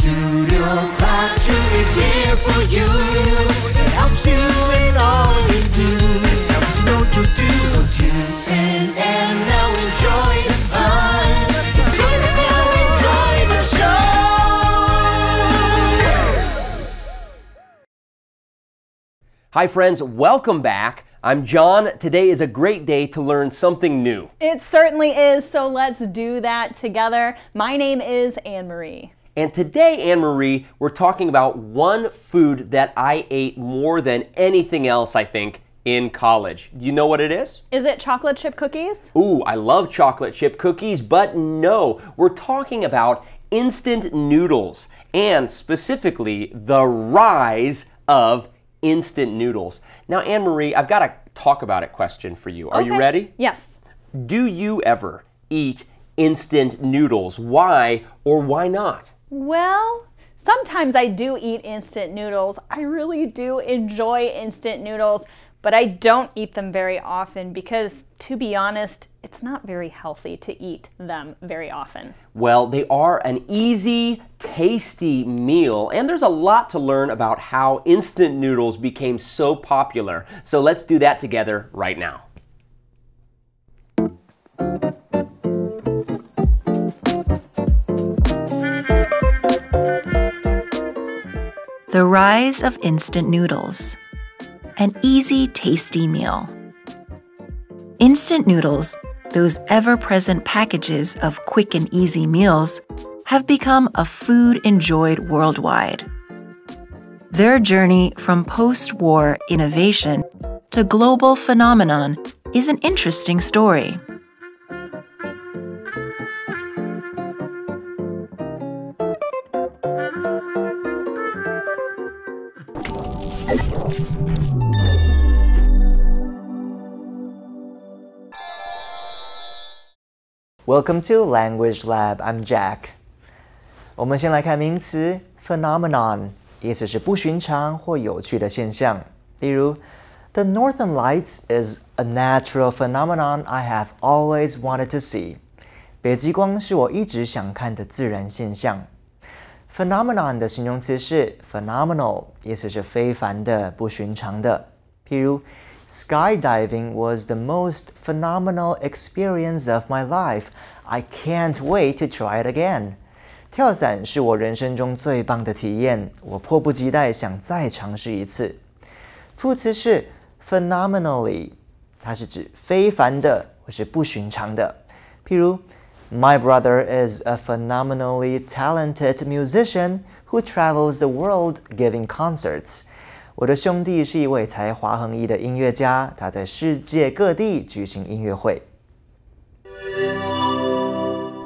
Studio Classroom is here for you. It helps you in all you do. Helps you know you do. So tune in and now enjoy the fun. Join us now, enjoy the show. Hi friends, welcome back. I'm John. Today is a great day to learn something new. It certainly is, so let's do that together. My name is Anne-Marie. And today, Anne-Marie, we're talking about one food that I ate more than anything else, I think, in college. Do you know what it is? Is it chocolate chip cookies? Ooh, I love chocolate chip cookies, but no. We're talking about instant noodles, and specifically the rise of instant noodles. Now, Anne-Marie, I've got a talk about it question for you. Are you ready? Yes. Do you ever eat instant noodles? Why or why not? Well, sometimes I do eat instant noodles. I really do enjoy instant noodles, but I don't eat them very often because, to be honest, it's not very healthy to eat them very often. Well, they are an easy, tasty meal, and there's a lot to learn about how instant noodles became so popular. So let's do that together right now. The rise of instant noodles. An easy, tasty meal. Instant noodles, those ever-present packages of quick and easy meals, have become a food enjoyed worldwide. Their journey from post-war innovation to global phenomenon is an interesting story. Welcome to Language Lab. I'm Jack. 我们先来看名词 phenomenon， 意思是不寻常或有趣的现象。例如 The Northern Lights is a natural phenomenon I have always wanted to see. 北极光是我一直想看的自然现象。Phenomenon 的形容词是 phenomenal， 意思是非凡的、不寻常的。譬如Skydiving was the most phenomenal experience of my life. I can't wait to try it again. 跳伞是我人生中最棒的体验，我迫不及待想再尝试一次。副词是 phenomenally， 它是指非凡的或是不寻常的。譬如 My brother is a phenomenally talented musician who travels the world giving concerts. 我的兄弟是一位才华横溢的音乐家，他在世界各地举行音乐会。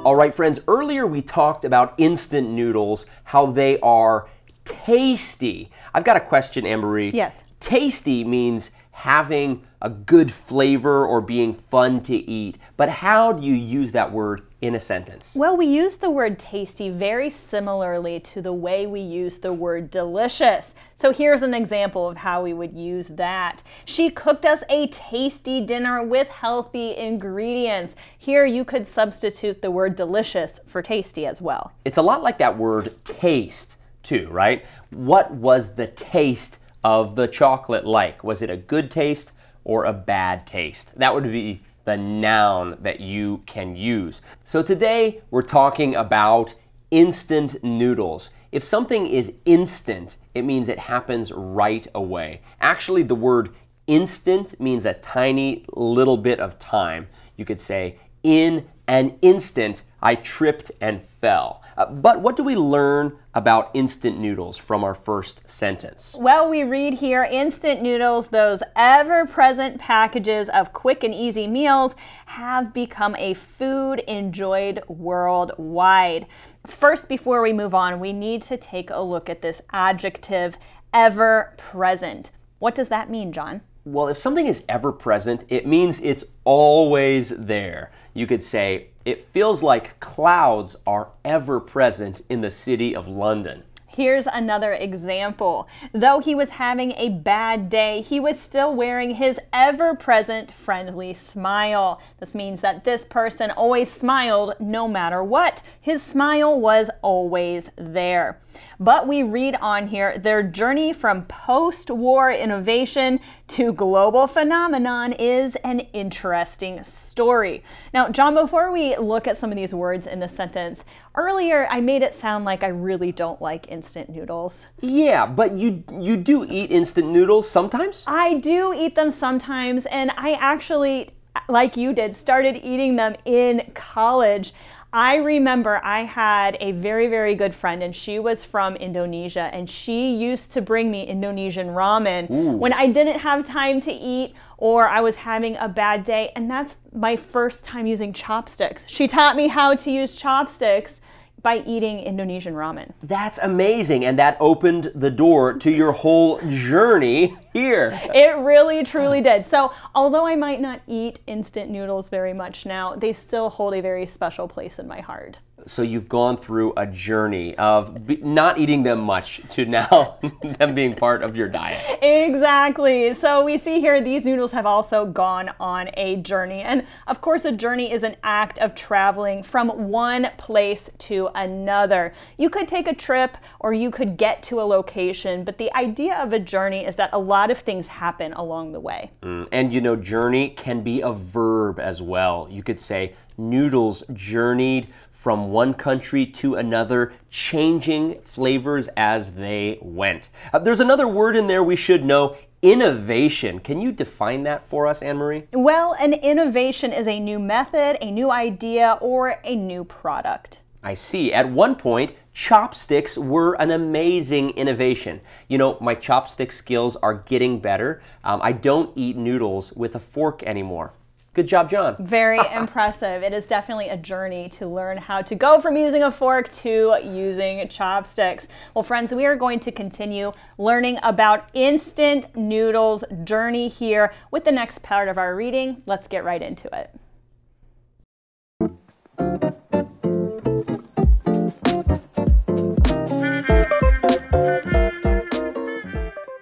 All right, friends, earlier we talked about instant noodles, how they are tasty. I've got a question, Anne-Marie. Yes. Tasty means having a good flavor or being fun to eat. But how do you use that word in a sentence? Well, we use the word tasty very similarly to the way we use the word delicious. So here's an example of how we would use that. She cooked us a tasty dinner with healthy ingredients. Here you could substitute the word delicious for tasty as well. It's a lot like that word taste too, right? What was the taste of the chocolate like? Was it a good taste or a bad taste? That would be the noun that you can use. So today we're talking about instant noodles. If something is instant, it means it happens right away. Actually, the word instant means a tiny little bit of time. You could say, in an instant, I tripped and fell. But what do we learn about instant noodles from our first sentence? Well, we read here, instant noodles, those ever-present packages of quick and easy meals, have become a food enjoyed worldwide. First, before we move on, we need to take a look at this adjective, ever-present. What does that mean, John? Well, if something is ever-present, it means it's always there. You could say, it feels like clouds are ever present in the city of London. Here's another example. Though he was having a bad day, he was still wearing his ever-present friendly smile. This means that this person always smiled no matter what. His smile was always there. But we read on here, their journey from post-war innovation to global phenomenon is an interesting story. Now, John, before we look at some of these words in the sentence, earlier I made it sound like I really don't like instant noodles. Yeah, but you do eat instant noodles sometimes? I do eat them sometimes, and I actually, like you did, started eating them in college. I remember I had a very, very good friend, and she was from Indonesia, and she used to bring me Indonesian ramen when I didn't have time to eat or I was having a bad day, and that's my first time using chopsticks. She taught me how to use chopsticks by eating Indonesian ramen. That's amazing, and that opened the door to your whole journey here. It really, truly did. So although I might not eat instant noodles very much now, they still hold a very special place in my heart. So you've gone through a journey of not eating them much to now them being part of your diet. Exactly. So we see here these noodles have also gone on a journey. And of course, a journey is an act of traveling from one place to another. You could take a trip or you could get to a location, but the idea of a journey is that a lot of things happen along the way. And you know, journey can be a verb as well. You could say, noodles journeyed from one country to another, changing flavors as they went. There's another word in there we should know, innovation. Can you define that for us, Anne-Marie? Well, an innovation is a new method, a new idea, or a new product. I see. At one point, chopsticks were an amazing innovation. You know, my chopstick skills are getting better. I don't eat noodles with a fork anymore. Good job, John. Very impressive. It is definitely a journey to learn how to go from using a fork to using chopsticks. Well, friends, we are going to continue learning about instant noodles journey here with the next part of our reading. Let's get right into it.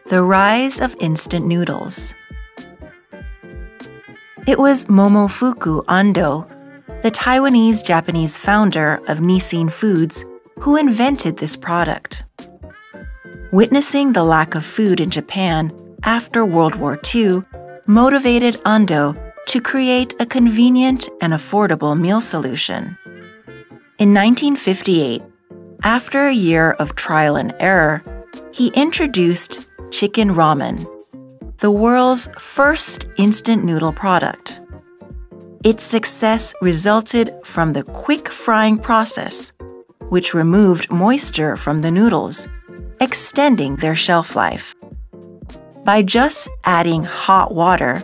The Rise of Instant Noodles. It was Momofuku Ando, the Taiwanese-Japanese founder of Nissin Foods, who invented this product. Witnessing the lack of food in Japan after World War II motivated Ando to create a convenient and affordable meal solution. In 1958, after a year of trial and error, he introduced chicken ramen, the world's first instant noodle product. Its success resulted from the quick frying process, which removed moisture from the noodles, extending their shelf life. By just adding hot water,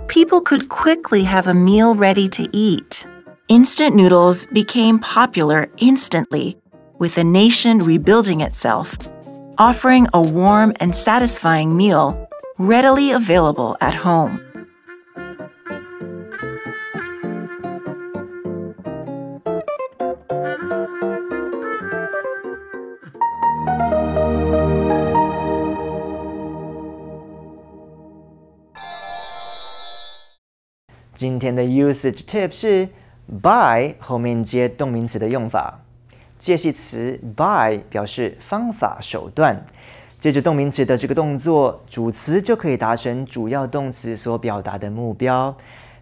people could quickly have a meal ready to eat. Instant noodles became popular instantly, with the nation rebuilding itself, offering a warm and satisfying meal readily available at home. "今天的 usage tip 是 by 后面接动名词的用法。介系词 by 表示方法、手段。接着动名词的这个动作，主词就可以达成主要动词所表达的目标。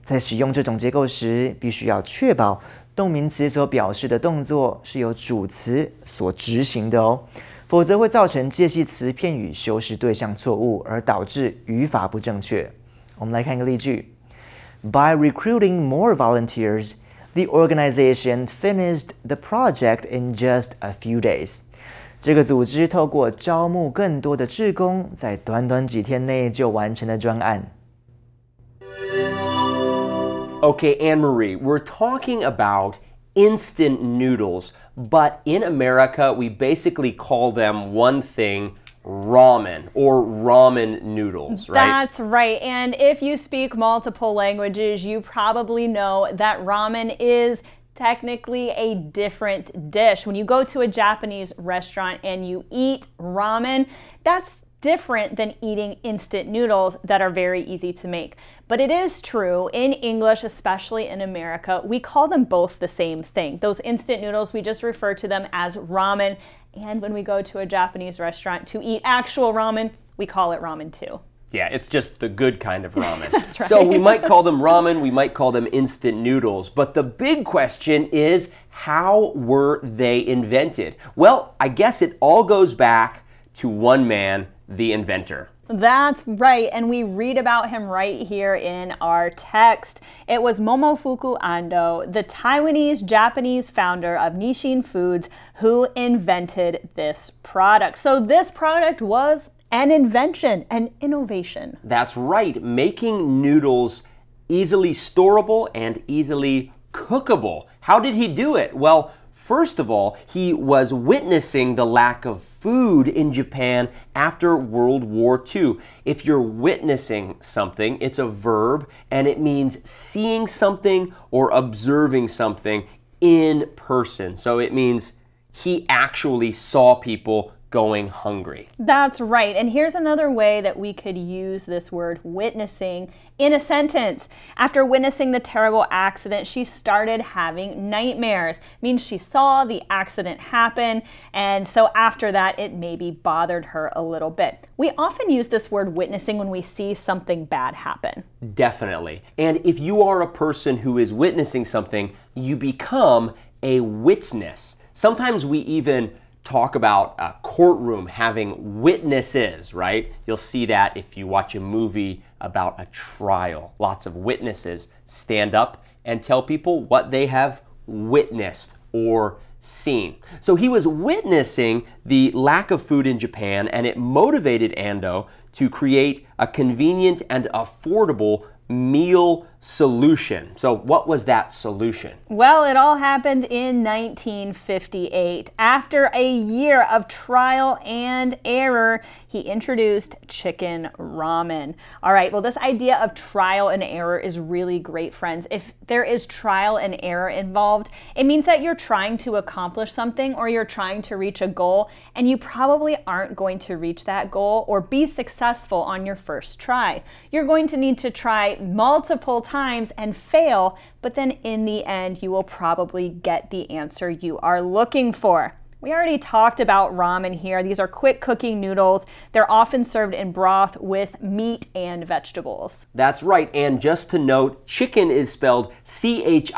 在使用这种结构时，必须要确保动名词所表示的动作是由主词所执行的哦，否则会造成介系词片语修饰对象错误，而导致语法不正确。我们来看一个例句 ：By recruiting more volunteers, the organization finished the project in just a few days. 这个组织透过招募更多的志工，在短短几天内就完成了专案。Okay, Anne-Marie, we're talking about instant noodles, but in America, we basically call them one thing, ramen or ramen noodles, right? That's right. And if you speak multiple languages, you probably know that ramen is technically a different dish. When you go to a Japanese restaurant and you eat ramen, that's different than eating instant noodles that are very easy to make. But it is true in English, especially in America, we call them both the same thing. Those instant noodles, we just refer to them as ramen. And when we go to a Japanese restaurant to eat actual ramen, we call it ramen too. Yeah, it's just the good kind of ramen. That's right. So we might call them ramen, we might call them instant noodles, but the big question is, how were they invented? Well, I guess it all goes back to one man, the inventor. That's right, and we read about him right here in our text. It was Momofuku Ando, the Taiwanese-Japanese founder of Nissin Foods, who invented this product. So this product was an invention, an innovation. That's right, making noodles easily storable and easily cookable. How did he do it? Well, first of all, he was witnessing the lack of food in Japan after World War II. If you're witnessing something, it's a verb, and it means seeing something or observing something in person. So it means he actually saw people going hungry. That's right. And here's another way that we could use this word witnessing in a sentence. After witnessing the terrible accident, she started having nightmares. Means she saw the accident happen, and so after that, it maybe bothered her a little bit. We often use this word witnessing when we see something bad happen. Definitely. And if you are a person who is witnessing something, you become a witness. Sometimes we even talk about a courtroom having witnesses, right? You'll see that if you watch a movie about a trial. Lots of witnesses stand up and tell people what they have witnessed or seen. So he was witnessing the lack of food in Japan, and it motivated Ando to create a convenient and affordable meal solution. So what was that solution? Well, it all happened in 1958. After a year of trial and error, he introduced chicken ramen. All right, well, this idea of trial and error is really great, friends. If there is trial and error involved, it means that you're trying to accomplish something or you're trying to reach a goal, and you probably aren't going to reach that goal or be successful on your first try. You're going to need to try multiple times and fail, but then in the end, you will probably get the answer you are looking for. We already talked about ramen here. These are quick cooking noodles. They're often served in broth with meat and vegetables. That's right, and just to note, chicken is spelled C-H-I-C-K-E-N,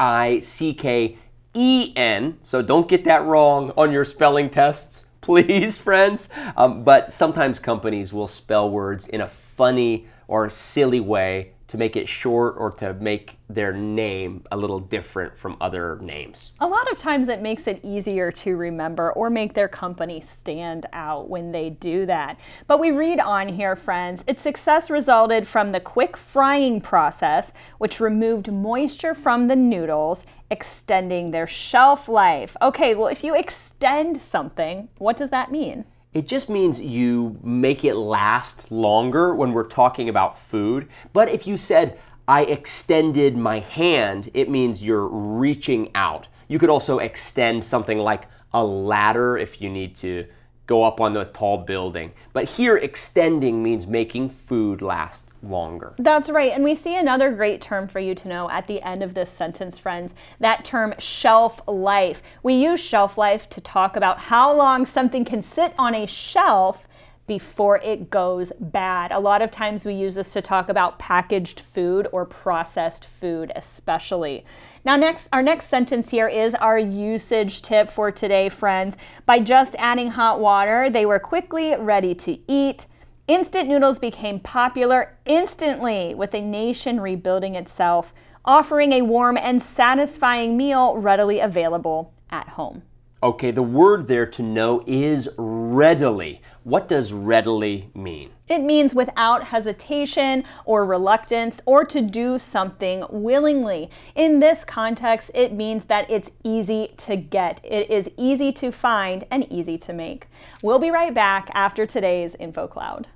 so don't get that wrong on your spelling tests, please, friends. But sometimes companies will spell words in a funny or a silly way to make it short or to make their name a little different from other names. A lot of times it makes it easier to remember or make their company stand out when they do that. But we read on here, friends, its success resulted from the quick frying process, which removed moisture from the noodles, extending their shelf life. Okay, well, if you extend something, what does that mean? It just means you make it last longer when we're talking about food. But if you said, I extended my hand, it means you're reaching out. You could also extend something like a ladder if you need to go up on a tall building. But here, extending means making food last longer. That's right, and we see another great term for you to know at the end of this sentence, friends, that term shelf life. We use shelf life to talk about how long something can sit on a shelf before it goes bad. A lot of times we use this to talk about packaged food or processed food especially. Now our next sentence here is our usage tip for today, friends. By just adding hot water, they were quickly ready to eat. Instant noodles became popular instantly, with a nation rebuilding itself, offering a warm and satisfying meal readily available at home. Okay, the word there to know is readily. What does readily mean? It means without hesitation or reluctance, or to do something willingly. In this context, it means that it's easy to get. It is easy to find and easy to make. We'll be right back after today's Info Cloud.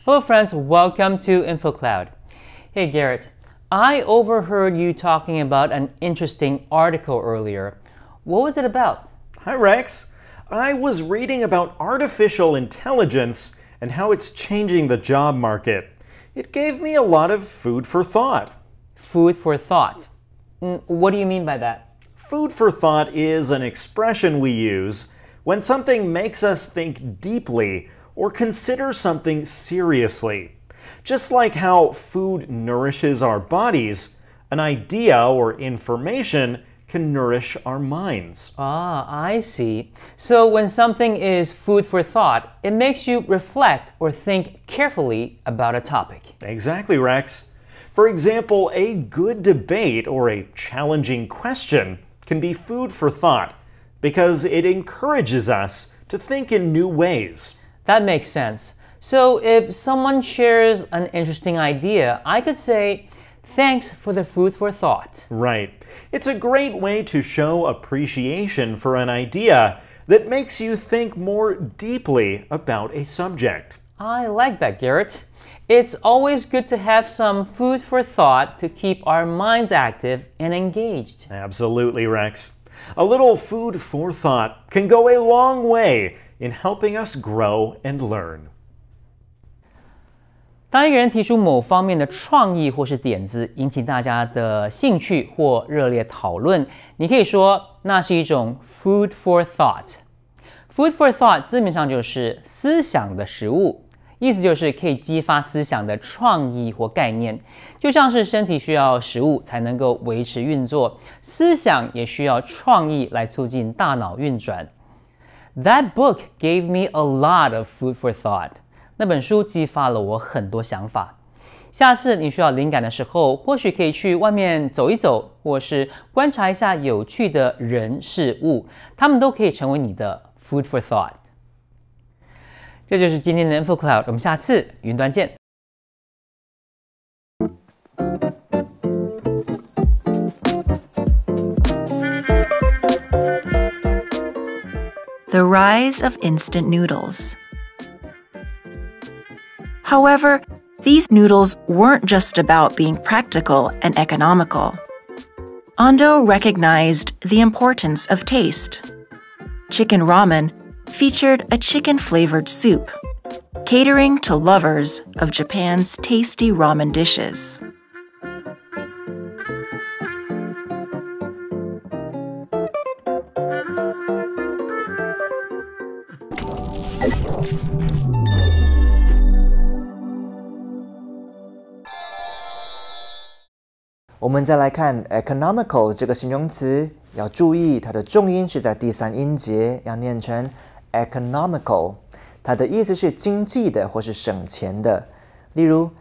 Hello friends, welcome to InfoCloud. Hey Garrett, I overheard you talking about an interesting article earlier. What was it about? Hi Rex. I was reading about artificial intelligence and how it's changing the job market. It gave me a lot of food for thought. Food for thought. What do you mean by that? Food for thought is an expression we use when something makes us think deeply or consider something seriously. Just like how food nourishes our bodies, an idea or information can nourish our minds. Ah, I see. So when something is food for thought, it makes you reflect or think carefully about a topic. Exactly, Rex. For example, a good debate or a challenging question can be food for thought because it encourages us to think in new ways. That makes sense. So if someone shares an interesting idea, I could say, thanks for the food for thought. Right. It's a great way to show appreciation for an idea that makes you think more deeply about a subject. I like that, Garrett. It's always good to have some food for thought to keep our minds active and engaged. Absolutely, Rex. A little food for thought can go a long way in helping us grow and learn. 当一个人提出某方面的创意或是点子，引起大家的兴趣或热烈讨论，你可以说那是一种 food for thought。Food for thought 字面上就是思想的食物，意思就是可以激发思想的创意或概念，就像是身体需要食物才能够维持运作，思想也需要创意来促进大脑运转。That book gave me a lot of food for thought. 那本书激发了我很多想法。下次你需要灵感的时候，或许可以去外面走一走，或是观察一下有趣的人事物，他们都可以成为你的 food for thought。这就是今天的 InfoCloud， 我们下次云端见。The Rise of Instant Noodles. However, these noodles weren't just about being practical and economical. Ando recognized the importance of taste. Chicken ramen featured a chicken-flavored soup, catering to lovers of Japan's tasty ramen dishes. "我们再来看 economical 这个形容词，要注意它的重音是在第三音节，要念成 economical。它的意思是经济的或是省钱的。例如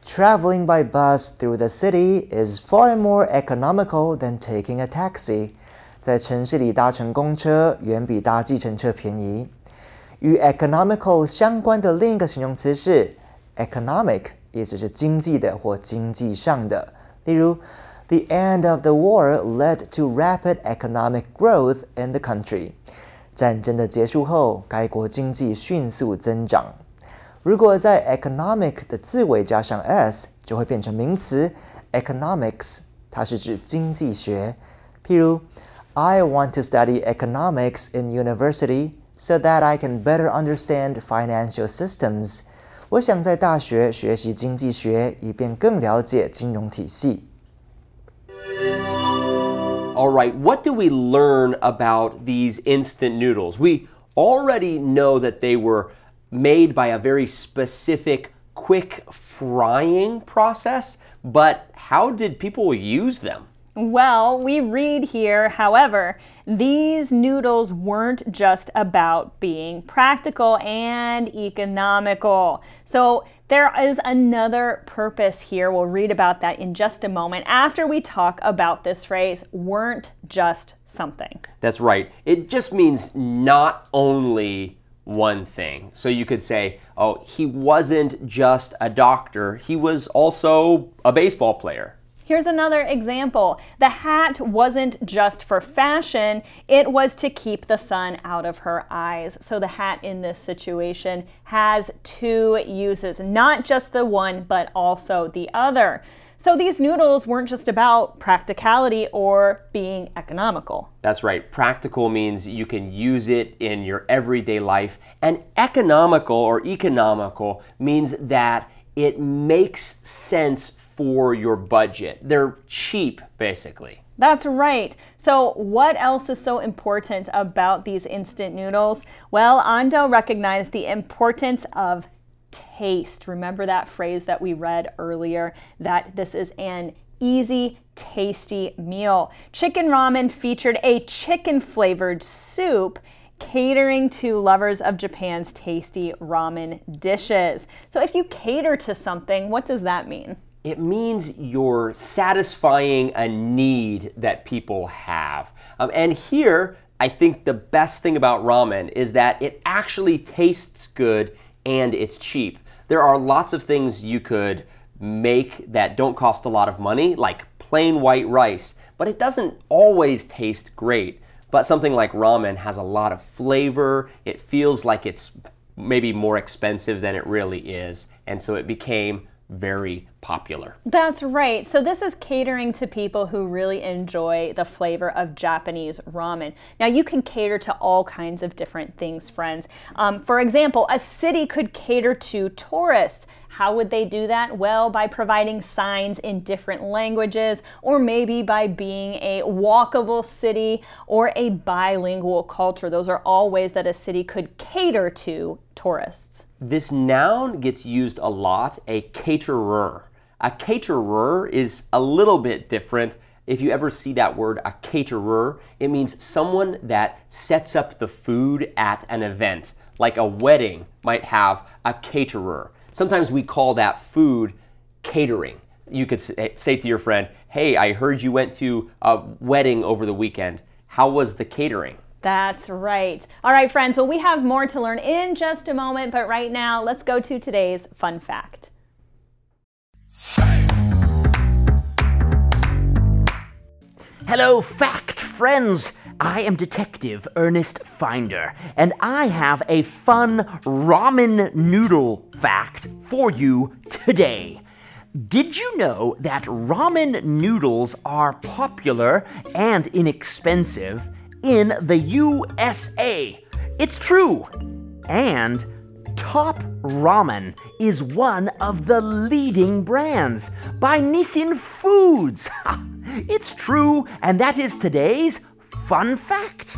，traveling by bus through the city is far more economical than taking a taxi。在城市里搭乘公车远比搭计程车便宜。与 economical 相关的另一个形容词是 economic， 意思是经济的或经济上的。例如 ，The end of the war led to rapid economic growth in the country。战争的结束后，该国经济迅速增长。如果在 economic 的字尾加上 s， 就会变成名词 economics， 它是指经济学。譬如 ，I want to study economics in university so that I can better understand financial systems。我想在大学学习经济学，以便更了解金融体系。All right, what do we learn about these instant noodles? We already know that they were made by a very specific quick frying process, but how did people use them? Well, we read here, however, these noodles weren't just about being practical and economical. So there is another purpose here. We'll read about that in just a moment after we talk about this phrase, weren't just something. That's right. It just means not only one thing. So you could say, oh, he wasn't just a doctor, he was also a baseball player. Here's another example. The hat wasn't just for fashion, it was to keep the sun out of her eyes. So the hat in this situation has two uses, not just the one, but also the other. So these noodles weren't just about practicality or being economical. That's right. Practical means you can use it in your everyday life, and economical means that it makes sense for your budget. They're cheap, basically. That's right. So what else is so important about these instant noodles? Well, Ando recognized the importance of taste. Remember that phrase that we read earlier, that this is an easy, tasty meal. Chicken ramen featured a chicken-flavored soup catering to lovers of Japan's tasty ramen dishes. So if you cater to something, what does that mean? It means you're satisfying a need that people have. And here, I think the best thing about ramen is that it actually tastes good and it's cheap. There are lots of things you could make that don't cost a lot of money, like plain white rice, but it doesn't always taste great. But something like ramen has a lot of flavor. It feels like it's maybe more expensive than it really is, and so it became very popular. That's right. So this is catering to people who really enjoy the flavor of Japanese ramen. Now you can cater to all kinds of different things, friends. For example, a city could cater to tourists. How would they do that? Well, by providing signs in different languages, or maybe by being a walkable city or a bilingual culture. Those are all ways that a city could cater to tourists. This noun gets used a lot, a caterer. A caterer is a little bit different. If you ever see that word, a caterer, it means someone that sets up the food at an event. Like a wedding might have a caterer. Sometimes we call that food catering. You could say to your friend, hey, I heard you went to a wedding over the weekend. How was the catering? That's right. All right, friends, well, we have more to learn in just a moment, but right now, let's go to today's fun fact. Hello, fact friends! I am Detective Ernest Finder, and I have a fun ramen noodle fact for you today. Did you know that ramen noodles are popular and inexpensive in the USA? It's true. And Top Ramen is one of the leading brands by Nissin Foods. It's true, and that is today's fun fact.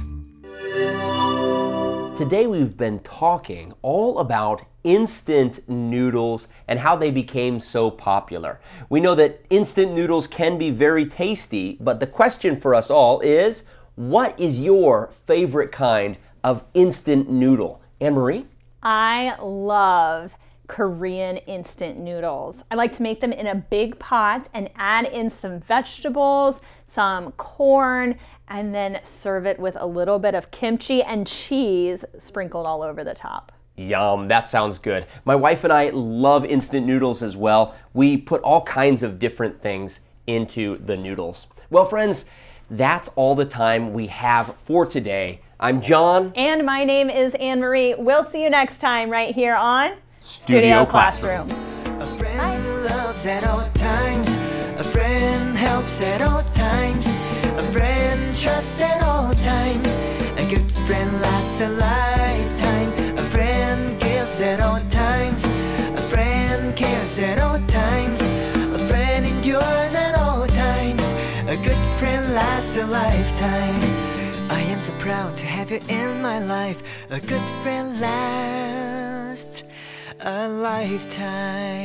Today we've been talking all about instant noodles and how they became so popular. We know that instant noodles can be very tasty, but the question for us all is, what is your favorite kind of instant noodle? Anne-Marie? I love Korean instant noodles. I like to make them in a big pot and add in some vegetables, some corn, and then serve it with a little bit of kimchi and cheese sprinkled all over the top. Yum, that sounds good. My wife and I love instant noodles as well. We put all kinds of different things into the noodles. Well, friends, that's all the time we have for today. I'm John. And my name is Anne-Marie. We'll see you next time right here on Studio Classroom. A friend loves at all times. A friend helps at all times. A friend trusts at all times. A good friend lasts a lifetime. A friend gives at all times. A friend cares at all times. A friend endures at all times. A good friend lasts a lifetime. I am so proud to have you in my life. A good friend lasts a lifetime.